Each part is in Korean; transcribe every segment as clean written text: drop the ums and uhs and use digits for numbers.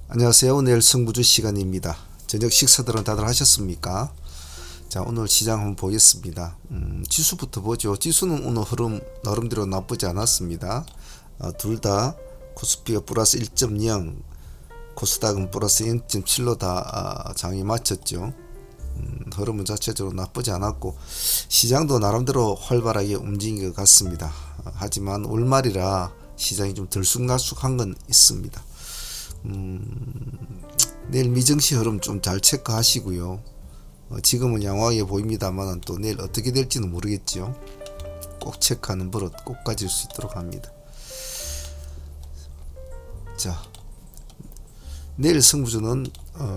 안녕하세요. 내일 승부주 시간입니다. 저녁 식사들은 다들 하셨습니까? 자, 오늘 시장 한번 보겠습니다. 지수부터 보죠. 지수는 오늘 흐름 나름대로 나쁘지 않았습니다. 둘 다 코스피가 플러스 1.0, 코스닥은 플러스 0.7로 다 장이 마쳤죠. 흐름은 자체적으로 나쁘지 않았고 시장도 나름대로 활발하게 움직인 것 같습니다. 하지만 월말이라 시장이 좀 들쑥날쑥한 건 있습니다. 내일 미증시 흐름 좀 잘 체크하시고요. 지금은 양호하게 보입니다만 또 내일 어떻게 될지는 모르겠죠. 꼭 체크하는 버릇 꼭 가질 수 있도록 합니다. 자, 내일 승부주는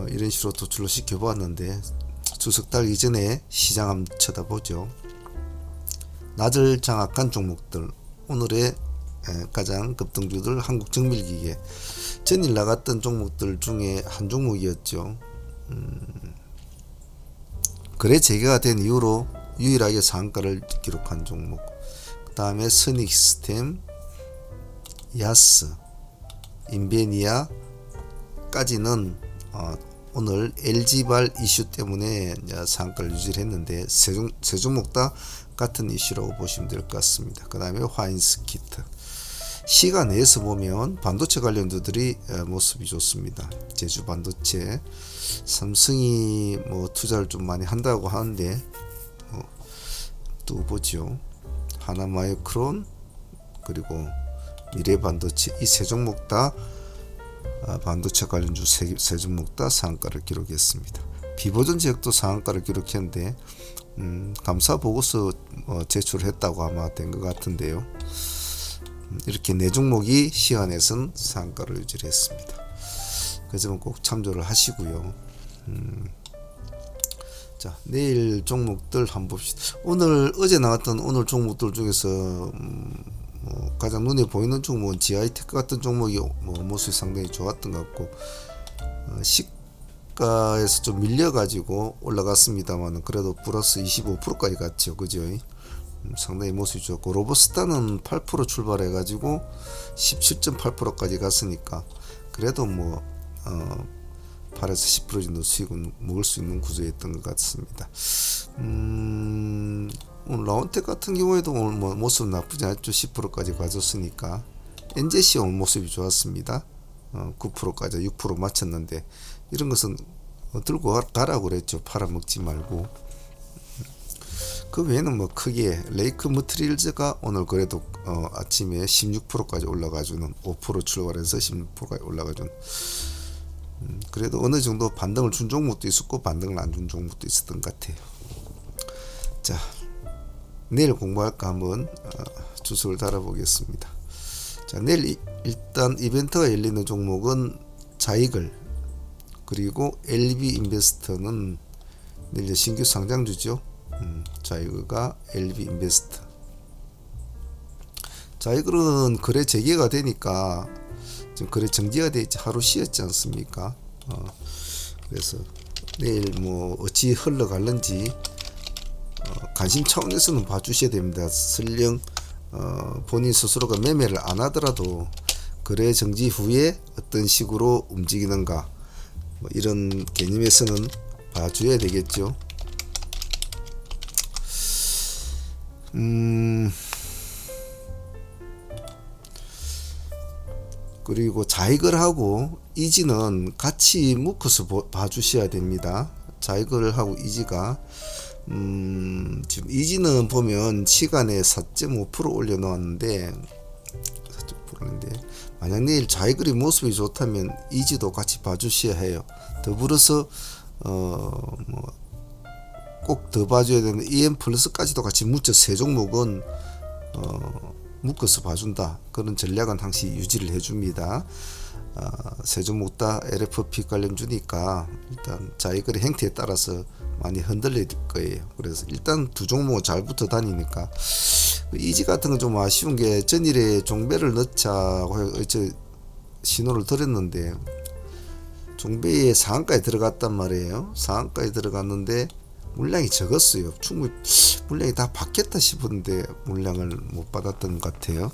이런 식으로 도출로 시켜보았는데 추석달 이전에 시장 한번 쳐다보죠. 낮을 장악한 종목들, 오늘의 가장 급등주들 한국정밀기계, 전일 나갔던 종목들 중에 한 종목이었죠. 거래 재개가 된 이후로 유일하게 상한가를 기록한 종목. 그 다음에 선익시스템, 야스, 인베니아까지는 오늘 LG발 이슈 때문에 상한가를 유지를 했는데 세 종목 다 같은 이슈라고 보시면 될 것 같습니다. 그 다음에 화인스키트. 시간 내에서 보면 반도체 관련주들이 모습이 좋습니다. 제주 반도체, 삼성이 뭐 투자를 좀 많이 한다고 하는데 또 보죠. 하나마이크론 그리고 미래반도체, 이 세 종목 다 반도체 관련주 세 종목 다 상한가를 기록했습니다. 비보전 지역도 상한가를 기록했는데 감사 보고서 제출했다고 아마 된 것 같은데요. 이렇게 네 종목이 시간에선 상한가를 유지를 했습니다. 그 점은 꼭 참조를 하시고요. 자, 내일 종목들 한번 봅시다. 어제 나왔던 오늘 종목들 중에서 가장 눈에 보이는 종목은 GI테크 같은 종목이 모습이 상당히 좋았던 것 같고, 시가에서 좀 밀려가지고 올라갔습니다만 그래도 플러스 25%까지 갔죠. 그죠? 상당히 모습이 좋았고, 로버스타는 8% 출발해가지고 17.8%까지 갔으니까 그래도 8에서 10% 정도 수익은 먹을 수 있는 구조였던 것 같습니다. 오늘 라운텍 같은 경우에도 오늘 모습 나쁘지 않죠. 10%까지 가졌으니까. NJC 오늘 모습이 좋았습니다. 9%까지 6% 맞췄는데 이런 것은 들고 가라고 그랬죠. 팔아먹지 말고. 그 외에는 크게 레이크 머트리얼즈가 오늘 그래도 아침에 16%까지 올라가주는, 5% 출발해서 16%까지 올라가주는, 그래도 어느 정도 반등을 준 종목도 있었고 반등을 안 준 종목도 있었던 것 같아요. 자, 내일 공부할까 한번 주소를 달아보겠습니다. 자, 내일 일단 이벤트가 열리는 종목은 자이글, 그리고 LB인베스터는 내일 신규 상장주죠. 자이글과 LB인베스터. 자이글은 거래 재개가 되니까 지금 거래 정지가 돼 있지, 하루 쉬었지 않습니까? 그래서 내일 어찌 흘러갈는지 관심 차원에서는 봐주셔야 됩니다. 설령 본인 스스로가 매매를 안 하더라도 거래 정지 후에 어떤 식으로 움직이는가, 이런 개념에서는 봐줘야 되겠죠. 그리고 자이글하고 이지는 같이 묶어서 봐주셔야 됩니다. 자이글하고 이지가 지금 이지는 보면 시간에 4.5% 올려놓았는데 4.5%인데 만약 내일 자이글이 모습이 좋다면 이지도 같이 봐주셔야 해요. 더불어서 꼭 더 봐줘야 되는 EM 플러스까지도 같이 묻혀 세 종목은 묶어서 봐준다. 그런 전략은 항상 유지를 해줍니다. 세 종목 다 LFP 관련주니까 일단 자이글의 행태에 따라서 많이 흔들릴 거예요. 그래서 일단 두 종목은 잘 붙어 다니니까. 이지 같은 건 좀 아쉬운 게 전일에 종배를 넣자고 신호를 드렸는데 종배에 상한가에 들어갔단 말이에요. 상한가에 들어갔는데 물량이 적었어요. 충분히 물량이 다 받겠다 싶은데 물량을 못 받았던 것 같아요.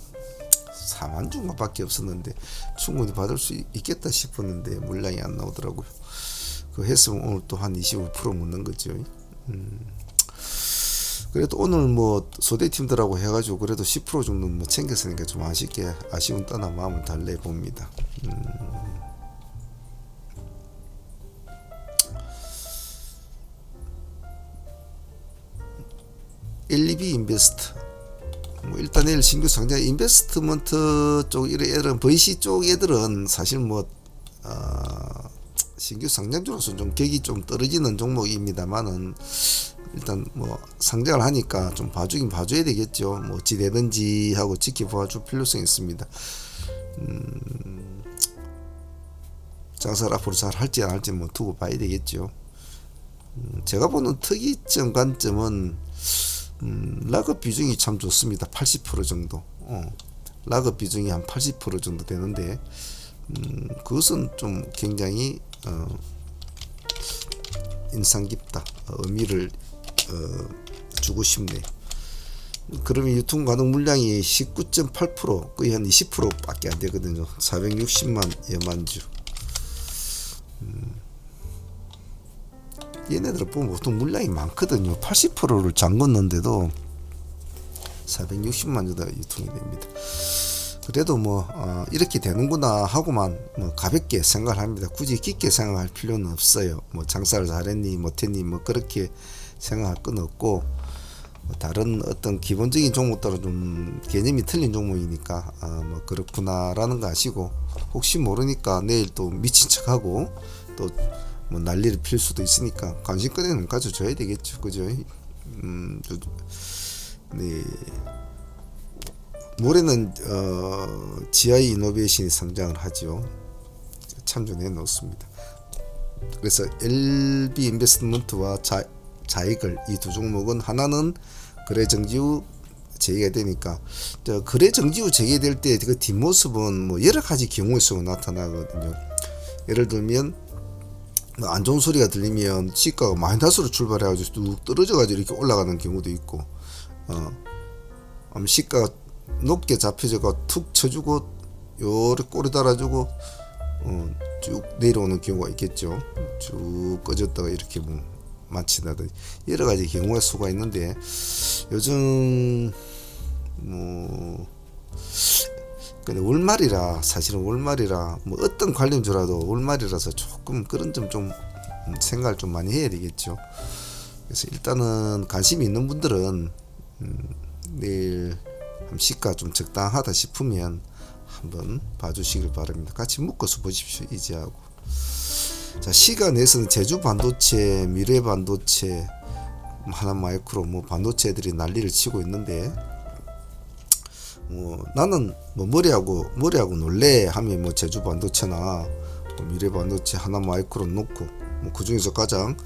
4만 주밖에 없었는데 충분히 받을 수 있겠다 싶었는데 물량이 안 나오더라고요. 그 했으면 오늘 또 한 25% 묻는 거죠. 그래도 오늘 뭐 소대팀들하고 해가지고 그래도 10% 정도 뭐 챙겼으니까 좀 아쉬운 떠나 마음을 달래 봅니다. LB 인베스트 뭐 일단 내일 신규 상장 인베스트먼트 쪽 애들은 VC 쪽 애들은 사실 뭐 신규 상장주로서 좀 격이 좀 떨어지는 종목입니다만은 일단 뭐 상장을 하니까 좀 봐주긴 봐줘야 되겠죠. 뭐 어찌 되든지 하고 지켜봐 줄 필요성이 있습니다. 장사를 앞으로 잘 할지 안 할지 뭐 두고 봐야 되겠죠. 제가 보는 특이점 관점은 락업 비중이 참 좋습니다. 80% 정도. 락업 비중이 한 80% 정도 되는데 그것은 좀 굉장히 인상 깊다. 의미를 주고 싶네. 그러면 유통 가능 물량이 19.8% 거의 한 20% 밖에 안 되거든요. 460만 여만주. 얘네들 보면 보통 물량이 많거든요. 80%를 잠궜는데도 460만 주다 유통이 됩니다. 그래도 뭐 이렇게 되는구나 하고만 뭐 가볍게 생각을 합니다. 굳이 깊게 생각할 필요는 없어요. 뭐 장사를 잘했니 못했니 뭐 그렇게 생각할 건 없고 뭐 다른 어떤 기본적인 종목 따라 좀 개념이 틀린 종목이니까 뭐 그렇구나라는 거 아시고 혹시 모르니까 내일 또 미친 척하고 또 뭐 난리를 필 수도 있으니까 관심권에는 가져줘야 되겠죠. 그죠? 네. 모레는 GI 이노베이션이 상장을 하죠. 참조해 놓습니다. 그래서 LB 인베스트먼트와 자이글 이 두 종목은 하나는 거래 정지 후 재개가 되니까 거래 정지 후 재개될 때 그 뒷모습은 뭐 여러 가지 경우의 수가 나타나거든요. 예를 들면 안 좋은 소리가 들리면 시가가 마이너스로 출발해가지고 뚝 떨어져가지고 이렇게 올라가는 경우도 있고, 시가가 높게 잡혀져가 툭 쳐주고 요렇게 꼬리 달아주고 쭉 내려오는 경우가 있겠죠. 쭉 꺼졌다가 이렇게 뭐 마친다든지 여러 가지 경우가 수가 있는데 요즘 뭐 근데 월말이라 사실은 월말이라 뭐 어떤 관련주라도 월말이라서 조금 그런 점 좀 생각을 좀 많이 해야 되겠죠. 그래서 일단은 관심이 있는 분들은 내일 시가 좀 적당하다 싶으면 한번 봐주시길 바랍니다. 같이 묶어서 보십시오. 이제하고. 자, 시간에서는 제주 반도체, 미래 반도체, 하나 마이크로 뭐 반도체들이 난리를 치고 있는데 나는 뭐 머리하고 놀래 하면 뭐 제주 반도체나 미래 반도체 하나 마이크로 놓고 뭐 그 중에서 가장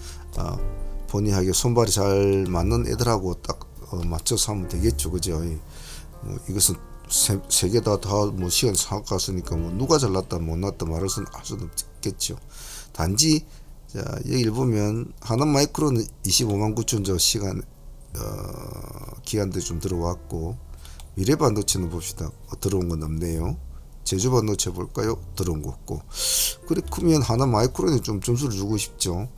본의하게 손발이 잘 맞는 애들하고 딱 맞춰서 하면 되겠죠. 그죠? 뭐 이것은 세 개 다 뭐 시간 상학 갔으니까 뭐 누가 잘났다 못났다 말할 수는 없겠죠. 단지 자 여기를 보면 하나 마이크로는 25만 9천 저 시간 기간대 좀 들어왔고 미래 반도체는 봅시다. 들어온 건 없네요. 제주 반도체 볼까요? 들어온 거 없고. 그래 크면 하나 마이크론에 좀 점수를 주고 싶죠.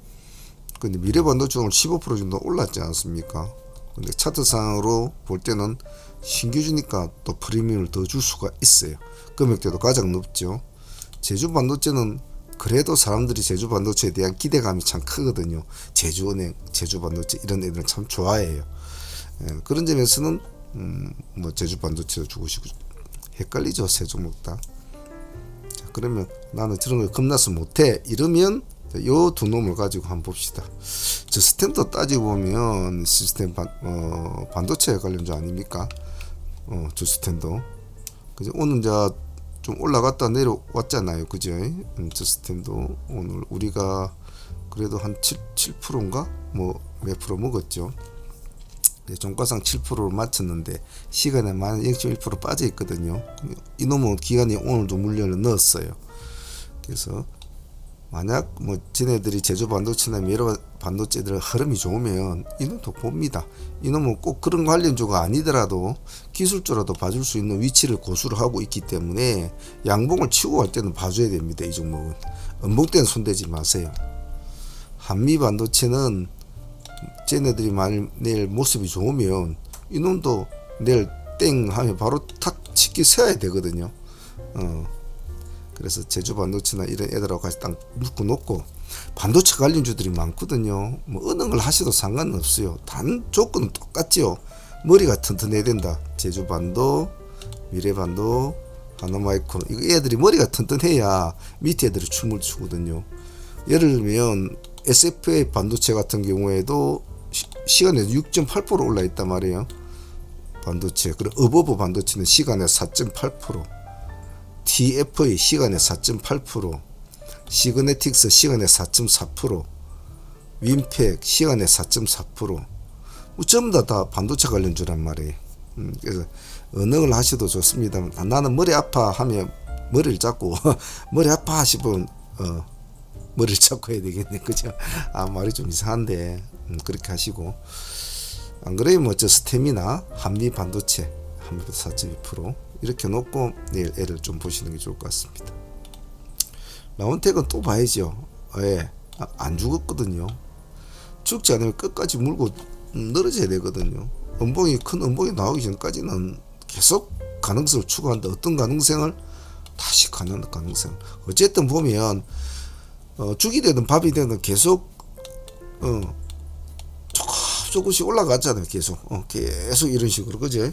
근데 미래 반도체 오늘 15% 정도 올랐지 않습니까? 근데 차트상으로 볼 때는 신규주니까 또 프리미엄을 더 줄 수가 있어요. 금액대도 가장 높죠. 제주 반도체는 그래도 사람들이 제주 반도체에 대한 기대감이 참 크거든요. 제주은행, 제주 반도체 이런 애들은 참 좋아해요. 그런 점에서는 뭐 제주 반도체도 주고 싶고 헷갈리죠. 세 종목 다. 자, 그러면 나는 저런 걸 겁나서 못해 이러면 요 두 놈을 가지고 한번 봅시다. 저 스탠더 따지고 보면 시스템 반도체 관련주 아닙니까? 저 스탠더. 그죠? 오늘 이제 좀 올라갔다 내려왔잖아요. 그죠? 저 스탠도 오늘 우리가 그래도 한 7%인가? 뭐 몇 프로 먹었죠. 종가상 7%를 맞췄는데 시간에 만 0.1% 빠져 있거든요. 이놈은 기간이 오늘도 물량을 넣었어요. 그래서 만약 뭐 쟤네들이 제주 반도체나 미래 반도체들 흐름이 좋으면 이놈도 봅니다. 이놈은 꼭 그런 관련주가 아니더라도 기술주라도 봐줄 수 있는 위치를 고수를 하고 있기 때문에 양봉을 치고 갈 때는 봐줘야 됩니다. 이 종목은 음봉 때는 손대지 마세요. 한미 반도체는 쟤네들이 만일 내일 모습이 좋으면 이놈도 내일 땡 하면 바로 탁 치기 세야 되거든요. 그래서 제주 반도체나 이런 애들하고 같이 딱 묶어 놓고, 반도체 관련주들이 많거든요. 뭐 어느 걸 하셔도 상관은 없어요. 단 조건은 똑같죠. 머리가 튼튼해야 된다. 제주 반도, 미래 반도, 하나마이크론, 이거 애들이 머리가 튼튼해야 밑에 애들이 춤을 추거든요. 예를 들면 SFA 반도체 같은 경우에도 시간에 6.8% 올라 있단 말이에요. 반도체. 그리고 어버브 반도체는 시간에 4.8%, TFA 시간에 4.8%, 시그네틱스 시간에 4.4%, 윈팩 시간에 4.4%, 뭐 전부 다 반도체 관련주란 말이에요. 그래서 어느 걸 하셔도 좋습니다. 나는 머리 아파 하면 머리를 잡고 머리 아파 싶으면 머리를 잡고 해야 되겠네. 그죠? 말이 좀 이상한데 그렇게 하시고, 안 그래요 뭐 저 스템이나 한미 반도체 4.2% 이렇게 놓고 내일 애를 좀 보시는 게 좋을 것 같습니다. 라운텍은 또 봐야죠. 예, 안 죽었거든요. 죽지 않으면 끝까지 물고 늘어져야 되거든요. 큰 음봉이 나오기 전까지는 계속 가능성을 추구한다. 어떤 가능성을? 다시 가는 가능성. 어쨌든 보면 죽이 되든 밥이 되든 계속 조금씩 올라가잖아요. 계속 이런 식으로, 그죠?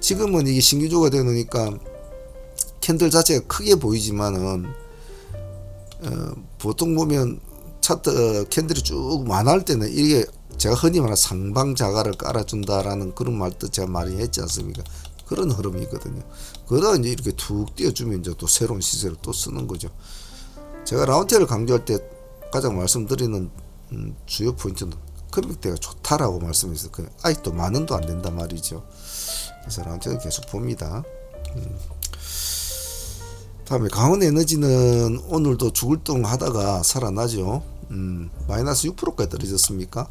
지금은 이게 신규주가 되니까 캔들 자체가 크게 보이지만은 보통 보면 차트 캔들이 쭉 많을 때는 이게 제가 흔히 말하는 상방자가를 깔아준다라는 그런 말도 제가 많이 했지 않습니까? 그런 흐름이거든요. 그러다 이제 이렇게 툭 띄워주면 이제 또 새로운 시세를 또 쓰는 거죠. 제가 라운텍을 강조할 때 가장 말씀드리는 주요 포인트는 금액대가 좋다라고 말씀했어요. 아직도 만 원도 안 된단 말이죠. 그래서 라운텍은 계속 봅니다. 다음에 강원에너지는 오늘도 죽을 똥 하다가 살아나죠. 마이너스 6%까지 떨어졌습니까?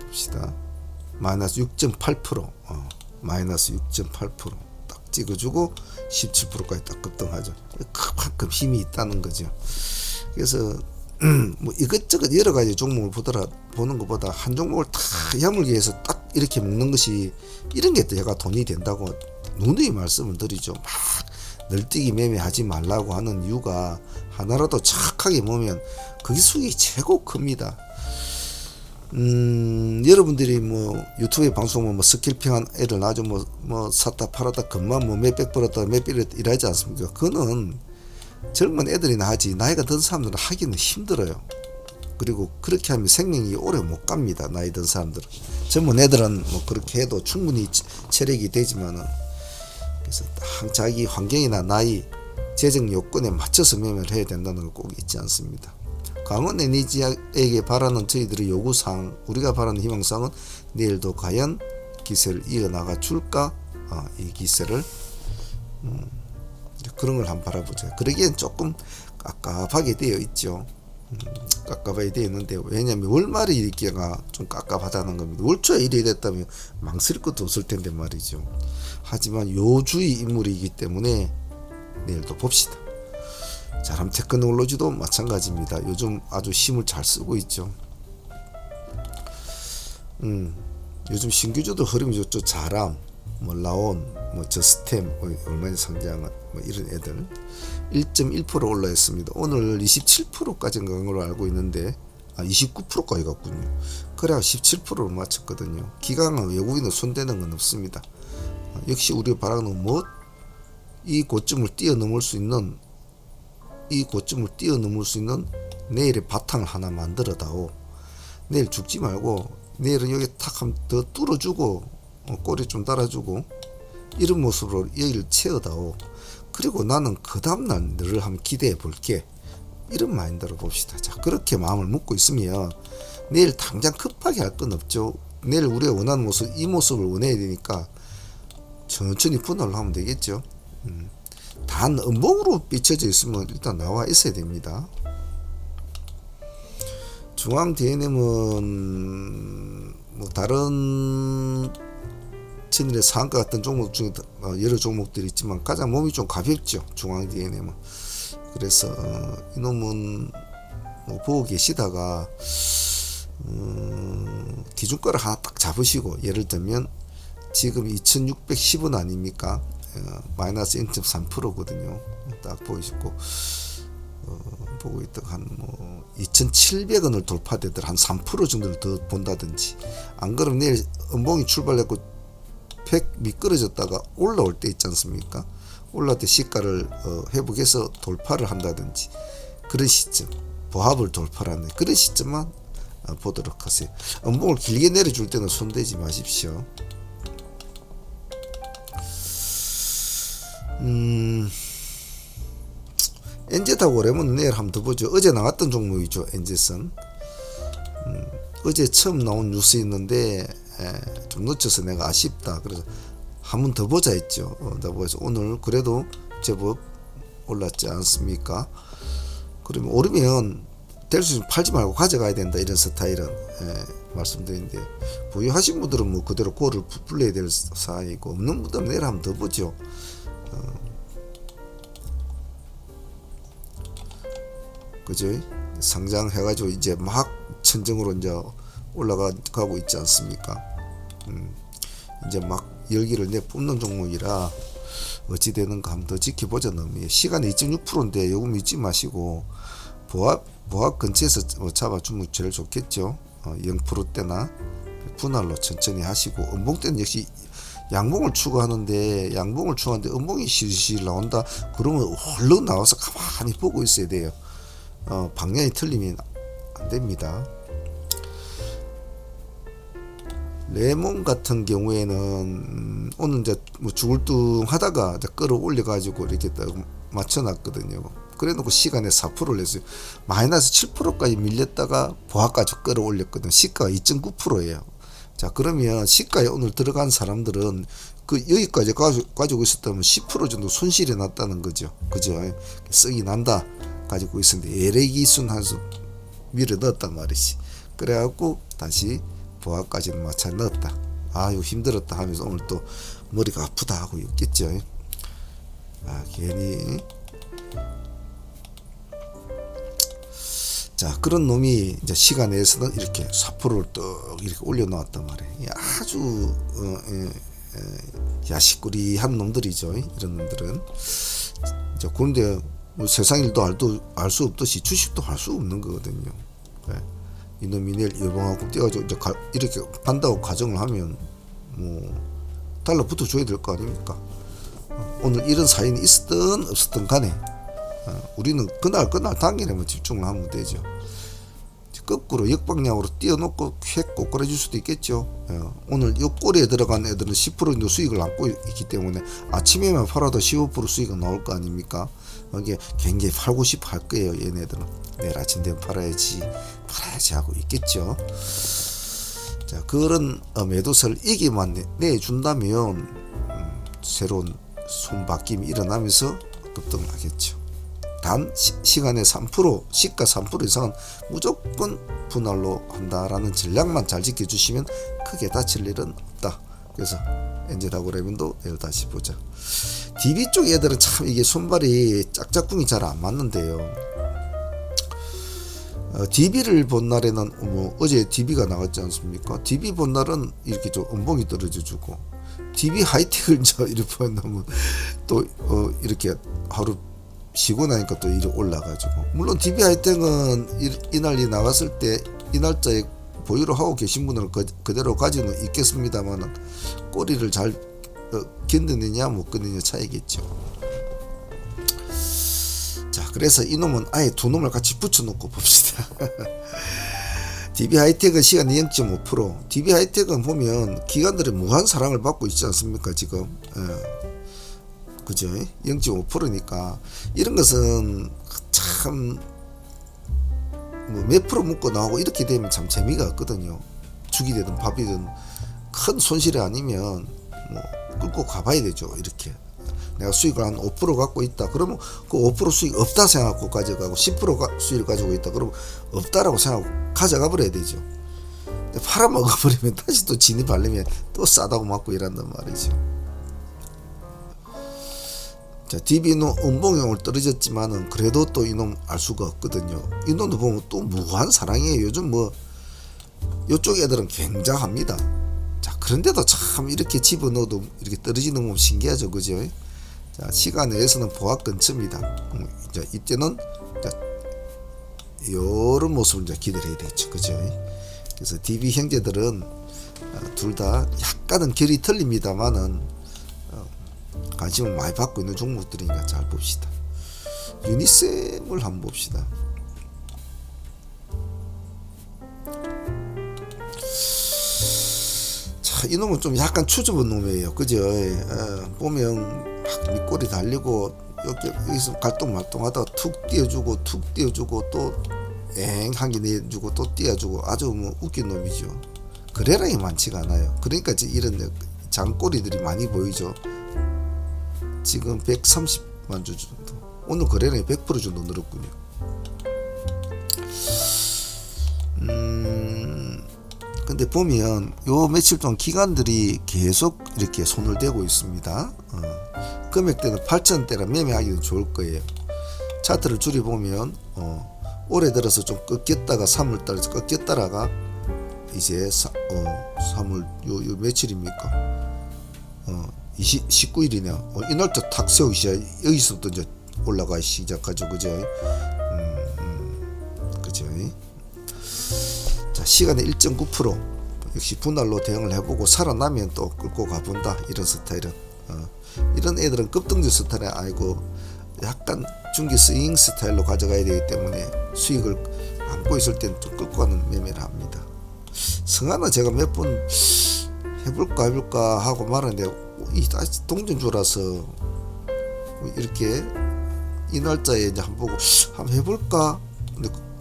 봅시다. 마이너스 6.8%, 마이너스 6.8% 딱 찍어주고 17%까지 딱 급등하죠. 그만큼 힘이 있다는 거죠. 그래서 뭐 이것저것 여러 가지 종목을 보는 것보다 한 종목을 다 야물게 해서 딱 이렇게 먹는 것이, 이런 게 제가 돈이 된다고 누누이 말씀을 드리죠. 막 널뛰기 매매하지 말라고 하는 이유가, 하나라도 착하게 보면 그게 수익이 최고 큽니다. 여러분들이 뭐 유튜브에 방송하면 뭐 스킬핑한 애들 나죠. 뭐 샀다 팔았다 금방 뭐 몇백 벌었다 몇백 이러지 않습니까? 그거는 젊은 애들이나 하지 나이가 든 사람들은 하기는 힘들어요. 그리고 그렇게 하면 생명이 오래 못 갑니다. 나이 든 사람들은. 젊은 애들은 뭐 그렇게 해도 충분히 체력이 되지만은, 그래서 딱 자기 환경이나 나이, 재정 요건에 맞춰서 매매를 해야 된다는 걸 꼭 잊지 않습니다. 강원에너지에게 바라는 저희들의 요구사항, 우리가 바라는 희망사항은 내일도 과연 기세를 이어나가 줄까? 이 기세를 그런 걸 한번 바라보자. 그러기엔 조금 깝깝하게 되어 있죠. 깝깝하게 되어 있는데, 왜냐하면 월말에 이렇게가 좀 깝깝하다는 겁니다. 월초에 이래 됐다면 망설일 것도 없을 텐데 말이죠. 하지만 요주의 인물이기 때문에 내일도 봅시다. 자, 그럼 테크놀로지도 마찬가지입니다. 요즘 아주 힘을 잘 쓰고 있죠. 요즘 신규주도 흐름이 좋죠. 자람, 뭐 라온, 뭐 저스템, 얼마나 상장한 뭐 이런 애들 1.1% 올라했습니다. 오늘 27%까지 간 걸로 알고 있는데 29%까지 갔군요. 그래야 17%를 맞췄거든요. 기강은 외국인은 손대는 건 없습니다. 역시 우리가 바라는 뭐 이 고점을 뛰어넘을 수 있는 내일의 바탕을 하나 만들어다오. 내일 죽지 말고 내일은 여기 탁 한 더 뚫어주고 꼬리 좀 달아주고 이런 모습으로 여기를 채워다오. 그리고 나는 그 다음날 너를 한번 기대해 볼게. 이런 마인드로 봅시다. 자, 그렇게 마음을 먹고 있으면 내일 당장 급하게 할 건 없죠. 내일 우리가 원하는 모습, 이 모습을 원해야 되니까 천천히 분할을 하면 되겠죠. 단 음봉으로 비춰져 있으면 일단 나와 있어야 됩니다. 중앙 D&M은 뭐 다른 천일의 상한가 같은 종목 중에 여러 종목들이 있지만 가장 몸이 좀 가볍죠, 중앙 D&M은. 그래서 이놈은 뭐 보고 계시다가 기준가를 하나 딱 잡으시고, 예를 들면 지금 2610원 아닙니까? 마이너스 0.3%거든요. 딱 보이시고 보고 있다가 한 뭐 2700원을 돌파되더라 한 3% 정도를 더 본다든지, 안 그러면 내일 음봉이 출발했고 100 미끄러졌다가 올라올 때 있지 않습니까? 올라올 때 시가를 회복해서 돌파를 한다든지, 그런 시점, 보합을 돌파하는 그런 시점만 보도록 하세요. 음봉을 길게 내려줄 때는 손대지 마십시오. 엔젯하고 오래면 내일 한번 더 보죠. 어제 나왔던 종목이죠, 엔젯은. 어제 처음 나온 뉴스 있는데 좀 놓쳐서 내가 아쉽다. 그래서 한번 더 보자 했죠. 더 보자. 오늘 그래도 제법 올랐지 않습니까? 그러면 오르면 될 수 있으면 팔지 말고 가져가야 된다, 이런 스타일은 말씀드리는데, 보유하신 분들은 뭐 그대로 고를 불러야 될 사항이고, 없는 분들은 내일 한번 더 보죠. 그죠? 상장해가지고 이제 막 천정으로 이제 올라가고 있지 않습니까? 이제 막 열기를 내뿜는 종목이라 어찌 되는가 한번 더 지켜보자. 놈이 시간이 2.6%인데 요금 잊지 마시고 보합 근처에서 잡아주면 제일 좋겠죠. 0%대나 분할로 천천히 하시고, 음봉 때는 역시 양봉을 추구하는데 음봉이 실실 나온다 그러면 얼른 나와서 가만히 보고 있어야 돼요. 방향이 틀리면 안 됩니다. 레몬 같은 경우에는 오늘 이제 뭐 죽을뚱 하다가 끌어올려 가지고 이렇게 딱 맞춰놨거든요. 그래 놓고 시간에 4%를 냈어요. 마이너스 7%까지 밀렸다가 보합까지 끌어올렸거든요. 시가가 2.9%예요. 자, 그러면 시가에 오늘 들어간 사람들은 그 여기까지 가지고 있었다면 10% 정도 손실이 났다는 거죠. 그죠? 썩이 난다 가지고 있었는데 에레기 순환수 밀어 넣었단 말이지. 그래갖고 다시 보합까지는 마차 넣었다. 아유 힘들었다 하면서 오늘 또 머리가 아프다 하고 있겠죠. 괜히. 자, 그런 놈이 이제 시간 내에서는 이렇게 4%를 또 이렇게 올려놓았단 말이에요. 아주 야식거리한 놈들이죠, 이런 놈들은. 자, 그런데 뭐 세상 일도 알 수 없듯이 주식도 할 수 없는 거거든요. 이놈이 내일 여봉하고 뛰어가지고 이제 이렇게 간다고 가정을 하면 뭐 달러부터 줘야 될 거 아닙니까? 오늘 이런 사인이 있었든 없었든 간에 우리는 그날 당일에만 집중을 하면 되죠. 거꾸로 역방향으로 띄워놓고 획 꼬꾸라질 수도 있겠죠. 오늘 이 꼬리에 들어간 애들은 10% 정도 수익을 안고 있기 때문에 아침에만 팔아도 15% 수익은 나올 거 아닙니까? 이게 굉장히 팔고 싶어 할 거예요. 얘네들은 내일 아침 되면 팔아야지 하고 있겠죠. 자, 그런 매도세를 이기만 내준다면 새로운 손바뀜이 일어나면서 급등하겠죠. 단 시간에 3%, 시가 3% 이상은 무조건 분할로 한다라는 전략만 잘 지켜주시면 크게 다칠 일은 없다. 그래서 엔젤하고 레몬도 내일 다시 보자. DB 쪽 애들은 참 이게 손발이 짝짝꿍이 잘 안 맞는데요. DB를 본 날에는 뭐 어제 DB가 나갔지 않습니까? DB 본 날은 이렇게 좀 음봉이 떨어져주고, DB 하이텍을 이렇게 보면 또 이렇게 하루 쉬고 나니까 또 이리 올라가지고, 물론 DB 하이텍은 이날이 나갔을 때 이 날짜에 보유를 하고 계신 분들은 그대로 가지고는 있겠습니다만 꼬리를 잘 견디느냐 못 견디느냐 차이겠죠. 자, 그래서 이놈은 아예 두 놈을 같이 붙여놓고 봅시다. DB 하이텍은 시간이 0.5%, DB 하이텍은 보면 기관들의 무한 사랑을 받고 있지 않습니까 지금. 그죠? 0.5%니까 이런 것은 참 뭐 몇 프로 묶고 나오고 이렇게 되면 참 재미가 없거든요. 죽이 되든 밥이 되든 큰 손실이 아니면 뭐 끌고 가봐야 되죠. 이렇게 내가 수익을 한 5% 갖고 있다. 그러면 그 5% 수익 없다 생각하고 가져가고 10% 수익을 가지고 있다. 그러면 없다라고 생각하고 가져가 버려야 되죠. 팔아먹어버리면 다시 또 진입하려면 또 싸다고 맞고 이란단 말이죠. 자, DB는 음봉형을 떨어졌지만은 그래도 또 이놈 알 수가 없거든요. 이놈도 보면 또 무한 사랑이에요. 요즘 뭐 요쪽 애들은 굉장합니다. 자, 그런데도 참 이렇게 집어넣어도 이렇게 떨어지는 건 신기하죠, 그죠? 자, 시간 내에서는 보합 근처입니다. 이제 이때는 이런 모습을 이제 기다려야 되죠, 그죠? 그래서 DB 형제들은 둘 다 약간은 결이 틀립니다만은 관심을 많이 받고 있는 종목들이니까 잘 봅시다. 유니셈을 한번 봅시다. 자, 이놈은 좀 약간 추접한 놈이에요, 그죠? 보면 막 밑꼬리 달리고 여기서 갈똥말똥하다가 툭 띄워주고 툭 띄워주고 또 엥하게 내주고 또 띄워주고 아주 뭐 웃긴 놈이죠. 거래량이 많지가 않아요. 그러니까 이런 장꼬리들이 많이 보이죠. 지금 130만 주 정도. 오늘 거래량이 100% 정도 늘었군요. 근데 보면 요 며칠 동안 기관들이 계속 이렇게 손을 대고 있습니다. 금액대는 8,000원대라 매매하기도 좋을 거예요. 차트를 줄여보면 올해 들어서 좀 꺾였다가 3월달에서 꺾였다가 이제 3월 요 며칠입니까? 19일이네요. 이 날짜 탁 세우기 시작. 여기서부터 이제 올라가기 시작하죠, 그죠? 그죠? 자, 시간의 1.9% 역시 분할로 대응을 해보고 살아나면 또 끌고 가본다. 이런 스타일은 이런 애들은 급등주 스타일이 아니고 약간 중기 스윙 스타일로 가져가야 되기 때문에 수익을 안고 있을 때는 좀 끌고 가는 매매를 합니다. 성하나 제가 몇 번 해볼까 하고 말았는데 이 동전주라서 이렇게 이 날짜에 이제 한번 보고 한번 해볼까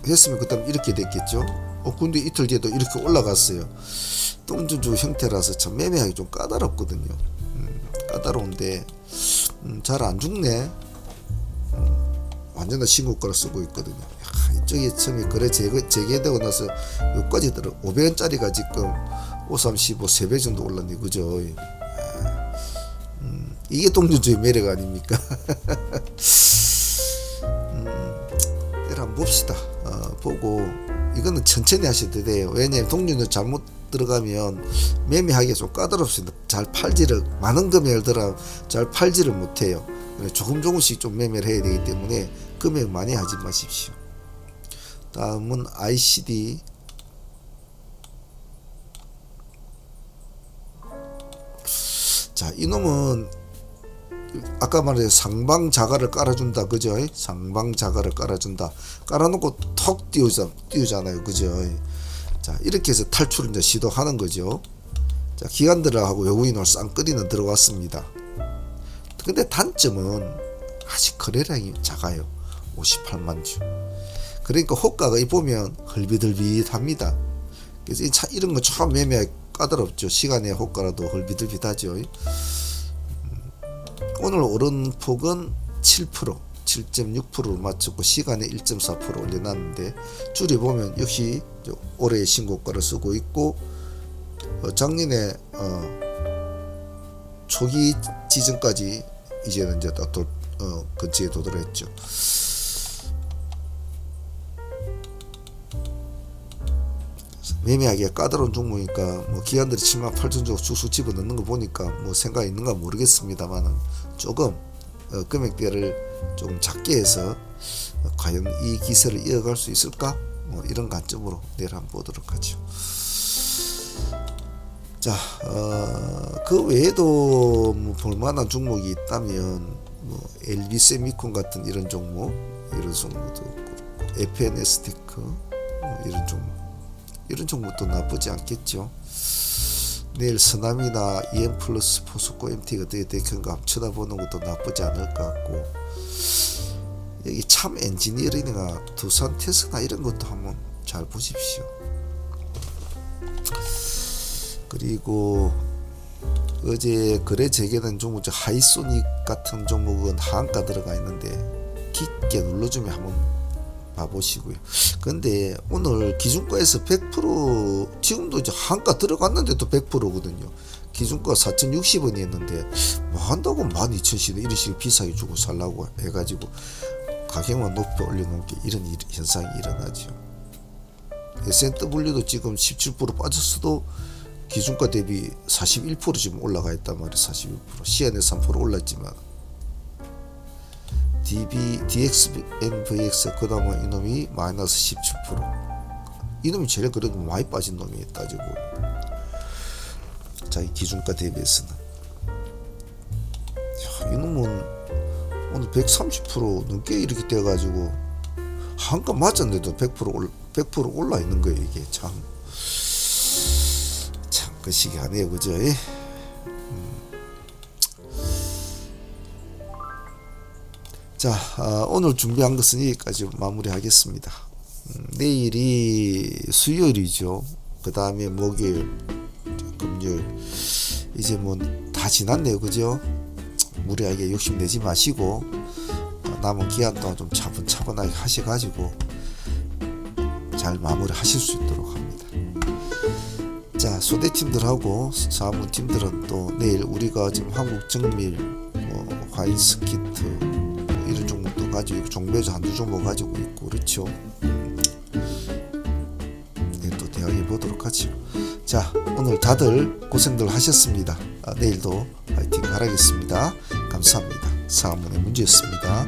했으면 그다음 이렇게 됐겠죠. 근데 이틀 뒤에도 이렇게 올라갔어요. 동전주 형태라서 참 매매하기 좀 까다롭거든요. 까다로운데 잘 안 죽네. 완전한 신고가를 쓰고 있거든요. 이쪽에 처음에 거래 재개되고 나서 여기까지 들어 500원짜리가 지금 535 3배 정도 올랐네, 그죠? 이게 동전주의 매력 아닙니까? 이를 한번 봅시다. 보고 이거는 천천히 하셔도 돼요. 왜냐면 동전주 잘못 들어가면 매매하기가 좀 까다롭습니다. 잘 팔지를 많은 금액을 들어 잘 팔지를 못해요. 조금씩 좀 매매를 해야 되기 때문에 금액 많이 하지 마십시오. 다음은 ICD. 자, 이놈은 아까 말해 상방자가를 깔아준다, 그죠? 상방자가를 깔아준다. 깔아놓고 턱 띄우잖아요, 그죠? 자, 이렇게 해서 탈출을 이제 시도하는 거죠. 자, 기관들하고 외국인으로 쌍끌이는 들어왔습니다. 근데 단점은 아직 거래량이 작아요. 58만 주. 그러니까 호가가 보면 헐비들빗합니다. 그래서 이런 거 처음 매매 까다롭죠. 시간의 호가라도 헐비들빗하죠. 오늘 오른 폭은 7%, 7.6%를 맞췄고 시간에 1.4% 올려놨는데 줄여보면 역시 올해의 신고가를 쓰고 있고 작년에 초기 지점까지 이제는 이제 근처에 도달했죠. 매매하기가 까다로운 종목이니까 뭐 기관들이 78,000원 주고 쑥쑥 집어넣는 거 보니까 뭐 생각 있는가 모르겠습니다만은 조금 금액대를 조금 작게 해서 과연 이 기세를 이어갈 수 있을까? 뭐 이런 관점으로 내일 한번 보도록 하죠. 자, 그 외에도 뭐 볼만한 종목이 있다면 뭐 LB 세미콘 같은 이런 종목, 이런 종목도 그렇고 FNS 테크 뭐 이런 종목도 나쁘지 않겠죠. 내일 서남이나 EM플러스 포스코 MT가 되게 큰가 한번 쳐다보는 것도 나쁘지 않을 것 같고, 여기 참 엔지니어링이나 두산 테스나 이런 것도 한번 잘 보십시오. 그리고 어제 거래 재개된 종목 하이소닉 같은 종목은 하한가 들어가 있는데 깊게 눌러주면 한번 봐보시고요. 근데 오늘 기준가에서 100% 지금도 이제 한가 들어갔는데도 100%거든요. 기준가 4,060원이었는데 뭐 한다고 12,000원 이런 식으로 비싸게 주고 살라고 해가지고 가격만 높여 올려놓은 게 이런 현상이 일어나죠. S&W도 지금 17% 빠졌어도 기준가 대비 41% 지금 올라가 있단 말이에요. 41%. CN에 3% 올랐지만 DXMVX 그 다음에 이놈이 마이너스 17%. 이놈이 제일 그래도 많이 빠진 놈이 따지고. 자, 이 기준가 대비해서는 이놈은 오늘 130% 넘게 이렇게 돼가지고 한가 맞았는데도 100% 올라 있는 거예요. 이게 참 거시기 하네요, 그죠? 자, 오늘 준비한 것은 여기까지 마무리하겠습니다. 내일이 수요일이죠. 그 다음에 목요일, 금요일, 이제 뭐 다 지났네요, 그죠? 무리하게 욕심내지 마시고 남은 기간 동안 좀 차분차분하게 하셔가지고 잘 마무리 하실 수 있도록 합니다. 자, 소대팀들하고 사무팀들은 또 내일 우리가 지금 한국정밀, 화인스키트 이런 종목도 가지고 종배주 한두 종목 가지고 있고 그렇죠. 네, 또 대응해 보도록 하죠. 자, 오늘 다들 고생들 하셨습니다. 내일도 파이팅 하라겠습니다. 감사합니다. 사문의 문제였습니다.